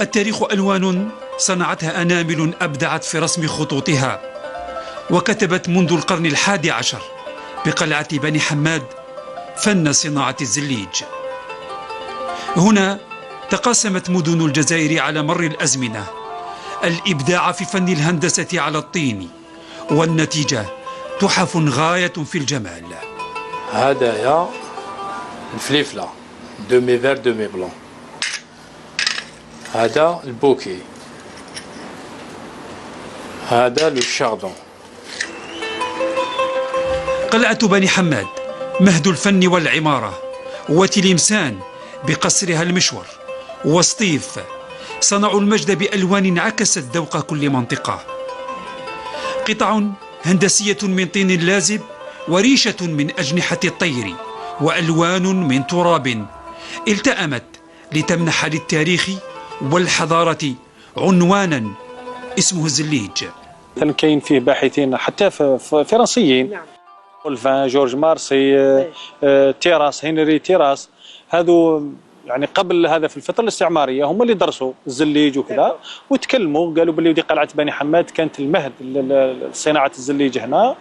التاريخ ألوان صنعتها أنامل أبدعت في رسم خطوطها، وكتبت منذ القرن ال11 بقلعة بني حماد فن صناعة الزليج. هنا تقاسمت مدن الجزائر على مر الأزمنة الإبداع في فن الهندسة على الطين، والنتيجة تحف غاية في الجمال. هذايا الفليفلة دومي فير دومي بلون، هذا البوكي، هذا لو شاردون. قلعة بني حماد مهد الفن والعمارة، وتلمسان بقصرها المشور، وسطيف صنعوا المجد بألوان عكست ذوق كل منطقة. قطع هندسية من طين لازب، وريشة من أجنحة الطير، وألوان من تراب التأمت لتمنح للتاريخ والحضارة عنوانا اسمه الزليج. كاين فيه باحثين حتى فرنسيين، أولفان، جورج مارسي، تيراس، هنري تيراس، هذو يعني قبل هذا في الفترة الاستعمارية هم اللي درسوا الزليج وكذا، وتكلموا قالوا باللي ودي قلعة بني حماد كانت المهد لصناعة الزليج هنا،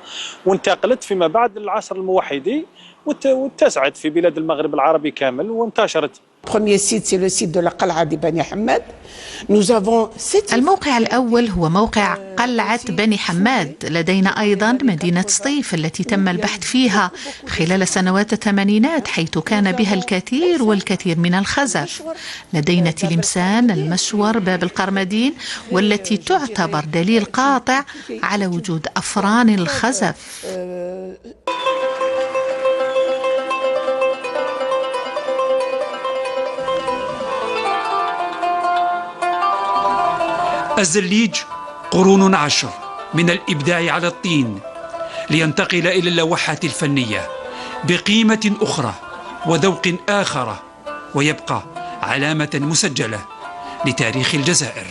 وانتقلت فيما بعد العصر الموحدي واتسعت في بلاد المغرب العربي كامل وانتشرت. الموقع الأول هو موقع قلعة بني حماد. لدينا أيضا مدينة سطيف التي تم البحث فيها خلال سنوات الثمانينات، حيث كان بها الكثير والكثير من الخزف. لدينا تلمسان، المشور، باب القرمدين، والتي تعتبر دليل قاطع على وجود أفران الخزف. الزليج قرون 10 من الإبداع على الطين، لينتقل إلى اللوحات الفنية بقيمة أخرى وذوق آخر، ويبقى علامة مسجلة لتاريخ الجزائر.